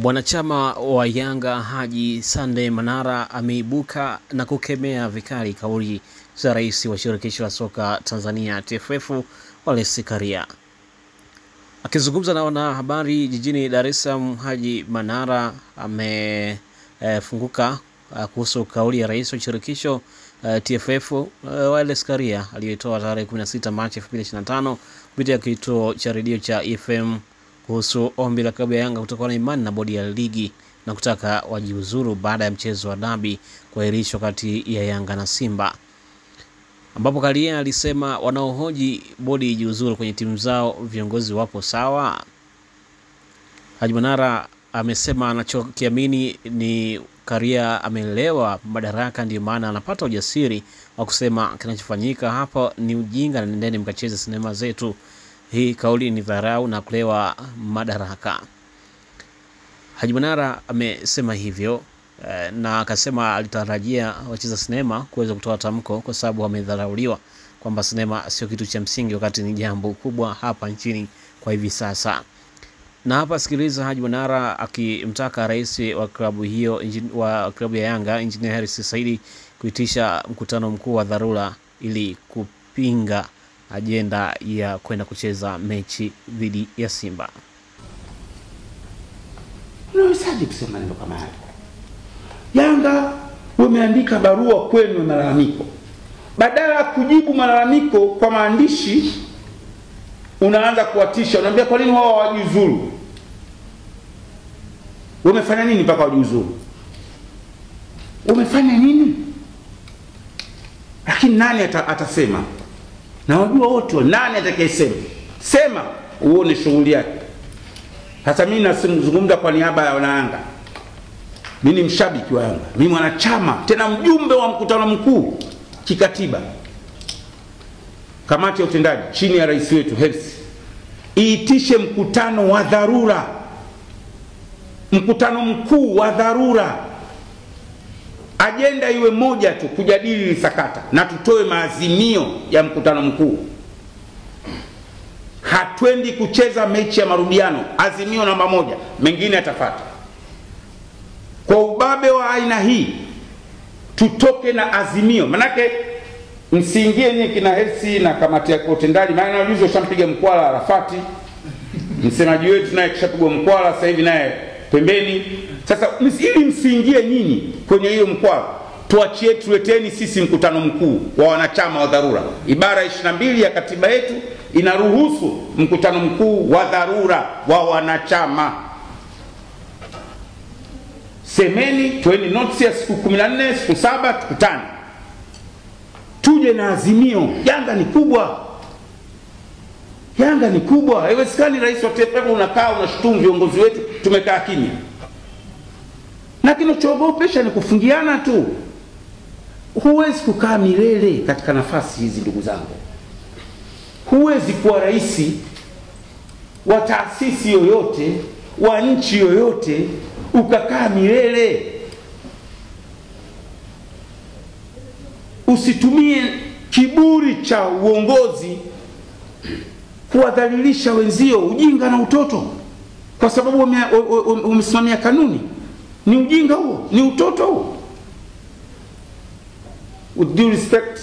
Mwanachama wa Yanga Haji Sunday Manara ameibuka na kukemea vikali kauli za rais wa shirikisho la soka Tanzania TFF Wallace Karia. Akizungumza na wanahabari jijini Dar es Salaam, Haji Manara amefunguka kuhusu kauli ya rais wa shirikisho TFF Wallace Karia aliyotoa tarehe 16 Machi 2025 kupitia kituo cha redio cha FM kuhusu ombi la klabu ya Yanga kutokuwa na imani na bodi ya ligi na kutaka wajiuzuru baada ya mchezo wa dabi kuahirishwa kati ya Yanga na Simba, ambapo Karia alisema wanaohoji bodi ijiuzuru kwenye timu zao viongozi wapo sawa. Haji Manara amesema anachokiamini ni Karia ameelewa madaraka, ndio maana anapata ujasiri wa kusema kinachofanyika hapa ni ujinga na nendeni mkacheze sinema zetu. Hii kauli ni dharau na kulewa madaraka. Haji Manara amesema hivyo na akasema alitarajia wacheza sinema kuweza kutoa tamko kwa sababu wamedharauliwa, kwamba sinema sio kitu cha msingi wakati ni jambo kubwa hapa nchini kwa hivi sasa. Na hapa sikiliza Haji Manara akimtaka rais wa klabu hiyo wa klabu ya Yanga Engineer Hersi Said kuitisha mkutano mkuu wa dharura ili kupinga ajenda ya kwenda kucheza mechi dhidi ya Simba. Unawezaje kusema neno kama haya? Yanga wameandika barua kwenu malalamiko. Badala ya kujibu malalamiko kwa maandishi, unaanza kuwatisha. Unaambia kwa nini wao hawajiuzuru? Wamefanya nini mpaka wajiuzuru? Wamefanya nini? Lakini nani atasema? Na wajua wote nani atakayesema? Sema uone shughuli yake. Hata mimi nazungumza kwa niaba ya Yanga. Mimi ni mshabiki wa Yanga. Mimi mwanachama, tena mjumbe wa mkutano mkuu kikatiba. Kamati ya utendaji chini ya rais wetu Hersi iitishe mkutano wa dharura. Mkutano mkuu wa dharura. Ajenda iwe moja tu, kujadili lisakata na tutoe maazimio ya mkutano mkuu. Hatwendi kucheza mechi ya marudiano, azimio namba 1, mengine yatafuata. Kwa ubabe wa aina hii tutoke na azimio. Manake msiingie nyinyi kina Hersi na kamati ya utendaji, maana ulizo shampiga mkwala Arafati. Msemaji wetu naye kishapigwa mkwala, sasa hivi naye pembeni. Sasa ili msiingie nyinyi kwenye hiyo mkwala, tuachie tuleteni sisi mkutano mkuu wa wanachama wa dharura. Ibara 22 ya katiba yetu inaruhusu mkutano mkuu wa dharura wa wanachama. Semeni, tueni notice ya siku 14, siku 7 tukutane. Tuje na azimio. Yanga ni kubwa. Yanga ni kubwa. Haiwezekani rais wa TFF unakaa unashutumu viongozi wetu tumekaa kimya. Na kinachoogopesha ni kufungiana tu. Huwezi kukaa milele katika nafasi hizi ndugu zangu. Huwezi kuwa rais wa taasisi yoyote, wa nchi yoyote, ukakaa milele. Usitumie kiburi cha uongozi kuwadhalilisha wenzio, ujinga na utoto. Kwa sababu umesimamia kanuni. Ni ujinga huo, ni utoto huo. With due respect,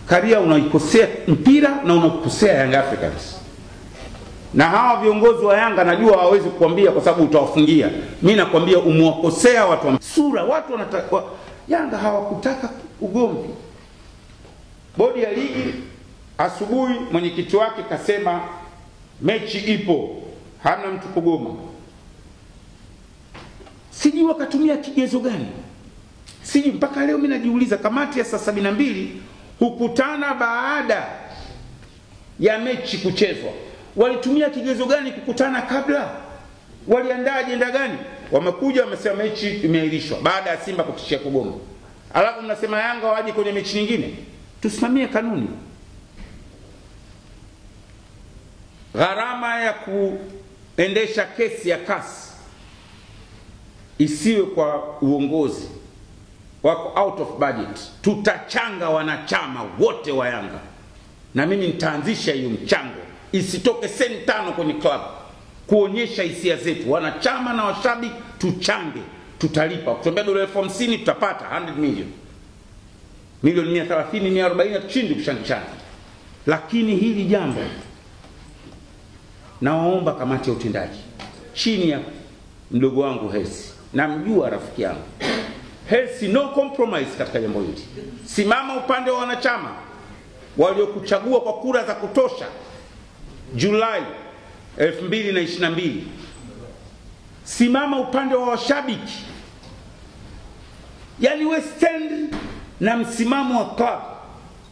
Karia unaikosea mpira na unakosea Young Africans. Na hawa viongozi wa Yanga najua hawawezi kukwambia kwa sababu utawafungia. Mimi nakwambia umewakosea watu wa sura. Watu wanataka Yanga hawakutaka ugomvi. Bodi ya ligi asubuhi mwenyekiti wake kasema mechi ipo, hamna mtu kugoma. Sijui wakatumia kigezo gani. Sijui mpaka leo mimi najiuliza. Kamati ya saa 72 hukutana baada ya mechi kuchezwa. Walitumia kigezo gani kukutana kabla? Waliandaa ajenda gani? Wamekuja wamesema mechi imeahirishwa baada ya Simba kutishia kugoma. Alafu mnasema Yanga waje kwenye mechi nyingine. Tusimamie kanuni. Gharama ya kuendesha kesi ya kasi isiwe kwa uongozi wako out of budget. Tutachanga wanachama wote wa Yanga, na mimi nitaanzisha hiyo mchango, isitoke senti 5 kwenye club. kuonyesha hisia zetu. Wanachama na washabiki tuchange, tutalipa. Kutuambia dola 50,000 tutapata 100 million. Milioni 130, 140 tushindi kushangishana. Lakini hili jambo nawaomba kamati ya utendaji chini ya mdogo wangu Hersi, namjua rafiki yangu Hersi, no compromise katika jambo hili. Simama upande wa wanachama waliokuchagua kwa kura za kutosha Julai 2022. Simama upande wa washabiki. Yani we stand na msimamo wa club,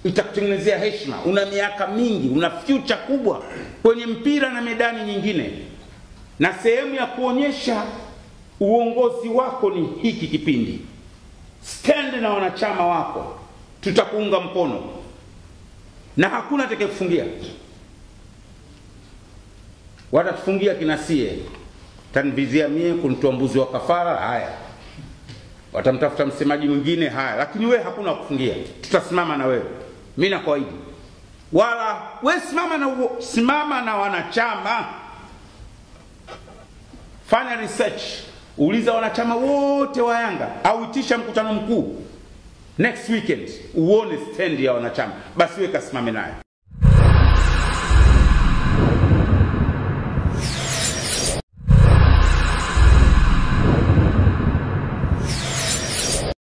itakutengenezea heshima. Una miaka mingi, una future kubwa kwenye mpira na medani nyingine, na sehemu ya kuonyesha uongozi wako ni hiki kipindi. Stand na wanachama wako, tutakuunga mkono na hakuna atakayekufungia. Watatufungia kinasie, tanvizia mie kunitoa mbuzi wa kafara, haya. Watamtafuta msemaji mwingine, haya. Lakini we hakuna kufungia, tutasimama na wewe. Mimi nakuahidi. Wala we simama na wanachama. Fanya research, uliza wanachama wote wa Yanga, au itisha mkutano mkuu next weekend, uone stand ya wanachama. Basi we kasimame naye.